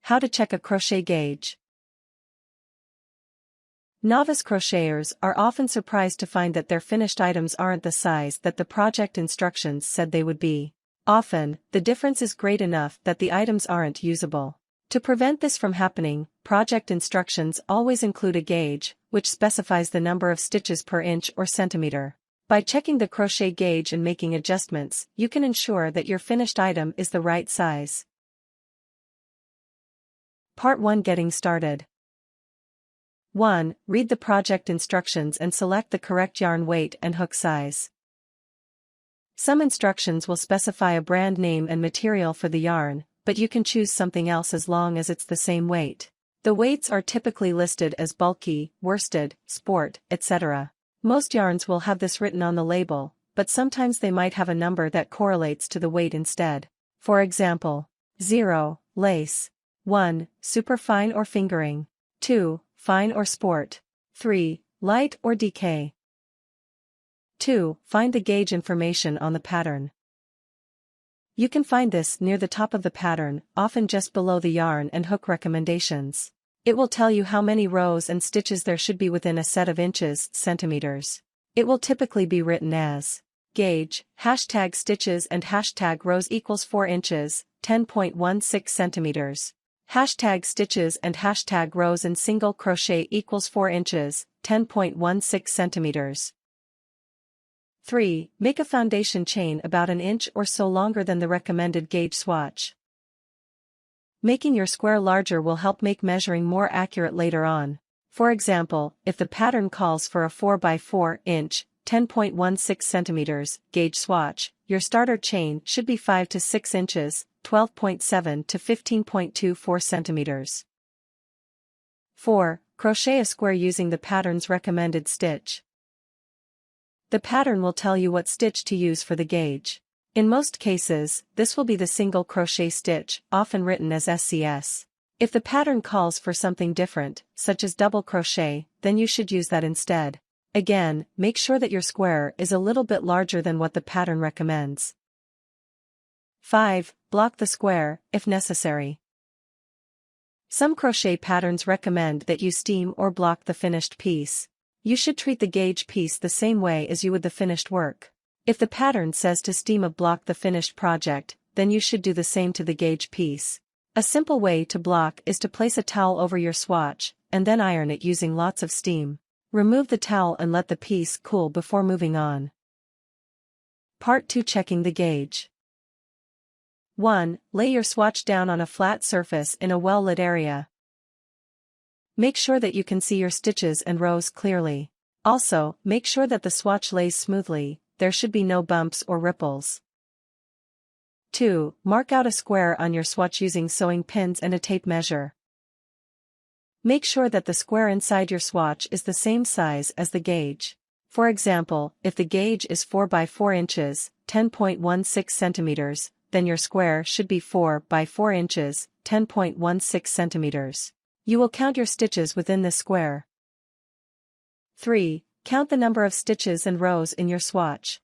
How to check a crochet gauge. Novice crocheters are often surprised to find that their finished items aren't the size that the project instructions said they would be. Often, the difference is great enough that the items aren't usable. To prevent this from happening, project instructions always include a gauge, which specifies the number of stitches per inch or centimeter. By checking the crochet gauge and making adjustments, you can ensure that your finished item is the right size. Part 1, Getting Started. 1. Read the project instructions and select the correct yarn weight and hook size. Some instructions will specify a brand name and material for the yarn, but you can choose something else as long as it's the same weight. The weights are typically listed as bulky, worsted, sport, etc. Most yarns will have this written on the label, but sometimes they might have a number that correlates to the weight instead. For example, 0, lace. 1, superfine or fingering. 2, fine or sport. 3, light or DK. 2. Find the gauge information on the pattern. You can find this near the top of the pattern, often just below the yarn and hook recommendations. It will tell you how many rows and stitches there should be within a set of inches, centimeters. It will typically be written as gauge, #stitches and #rows equals 4 inches, 10.16 centimeters. #stitches and #rows in single crochet equals 4 inches, 10.16 centimeters. 3. Make a foundation chain about an inch or so longer than the recommended gauge swatch. Making your square larger will help make measuring more accurate later on. For example, if the pattern calls for a 4 by 4 inch, 10.16 centimeters, gauge swatch, your starter chain should be 5 to 6 inches, 12.7 to 15.24 centimeters. 4. Crochet a square using the pattern's recommended stitch. The pattern will tell you what stitch to use for the gauge. In most cases, this will be the single crochet stitch, often written as SCS. If the pattern calls for something different, such as double crochet, then you should use that instead. Again, make sure that your square is a little bit larger than what the pattern recommends. 5. Block the square, if necessary. Some crochet patterns recommend that you steam or block the finished piece. You should treat the gauge piece the same way as you would the finished work. If the pattern says to steam or block the finished project, then you should do the same to the gauge piece. A simple way to block is to place a towel over your swatch, and then iron it using lots of steam. Remove the towel and let the piece cool before moving on. Part 2, Checking the gauge. 1. Lay your swatch down on a flat surface in a well-lit area. Make sure that you can see your stitches and rows clearly. Also, make sure that the swatch lays smoothly, there should be no bumps or ripples. 2. Mark out a square on your swatch using sewing pins and a tape measure. Make sure that the square inside your swatch is the same size as the gauge. For example, if the gauge is 4 by 4 inches, 10.16 centimeters, then your square should be 4 by 4 inches, 10.16 centimeters. You will count your stitches within this square. 3. Count the number of stitches and rows in your swatch.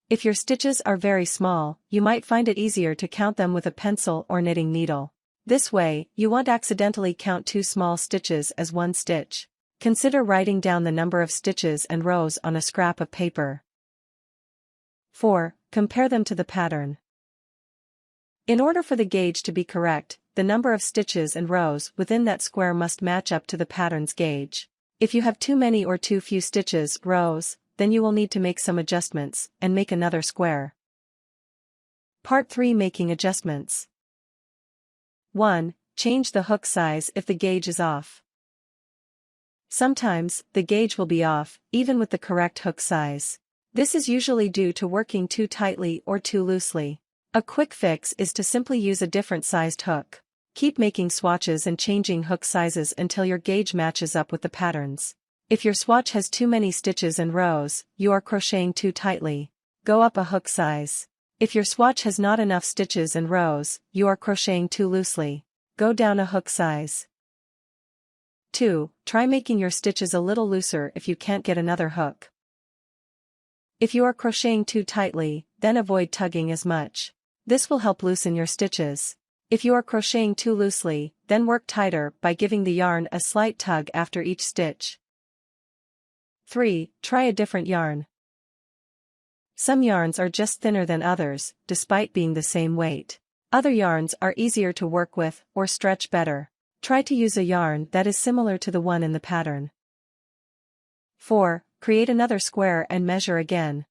If your stitches are very small, you might find it easier to count them with a pencil or knitting needle. This way, you won't accidentally count 2 small stitches as 1 stitch. Consider writing down the number of stitches and rows on a scrap of paper. 4. Compare them to the pattern. In order for the gauge to be correct, the number of stitches and rows within that square must match up to the pattern's gauge. If you have too many or too few stitches, rows, then you will need to make some adjustments, and make another square. Part 3, Making adjustments. 1. Change the hook size if the gauge is off. Sometimes, the gauge will be off, even with the correct hook size. This is usually due to working too tightly or too loosely. A quick fix is to simply use a different sized hook. Keep making swatches and changing hook sizes until your gauge matches up with the patterns. If your swatch has too many stitches and rows, you are crocheting too tightly. Go up a hook size. If your swatch has not enough stitches and rows, you are crocheting too loosely. Go down a hook size. 2. Try making your stitches a little looser if you can't get another hook. If you are crocheting too tightly, then avoid tugging as much. This will help loosen your stitches. If you are crocheting too loosely, then work tighter by giving the yarn a slight tug after each stitch. 3. Try a different yarn. Some yarns are just thinner than others, despite being the same weight. Other yarns are easier to work with or stretch better. Try to use a yarn that is similar to the one in the pattern. 4. Create another square and measure again.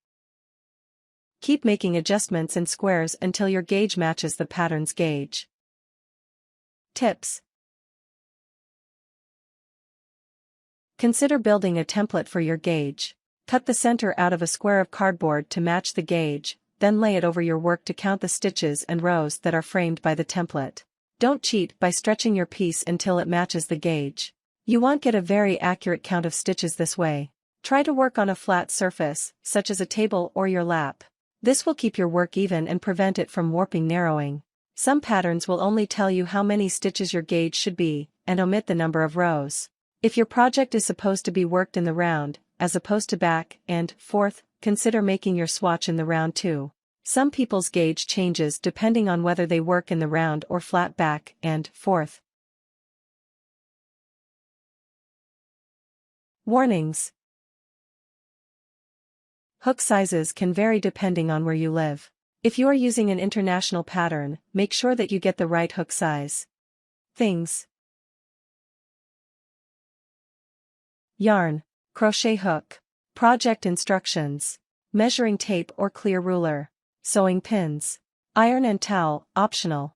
Keep making adjustments in squares until your gauge matches the pattern's gauge. Tips. Consider building a template for your gauge. Cut the center out of a square of cardboard to match the gauge, then lay it over your work to count the stitches and rows that are framed by the template. Don't cheat by stretching your piece until it matches the gauge. You won't get a very accurate count of stitches this way. Try to work on a flat surface, such as a table or your lap. This will keep your work even and prevent it from warping narrowing. Some patterns will only tell you how many stitches your gauge should be, and omit the number of rows. If your project is supposed to be worked in the round, as opposed to back and forth, consider making your swatch in the round too. Some people's gauge changes depending on whether they work in the round or flat back and forth. Warnings. Hook sizes can vary depending on where you live. If you are using an international pattern, make sure that you get the right hook size. Things. Yarn, crochet hook, project instructions, measuring tape or clear ruler, sewing pins, iron and towel, optional.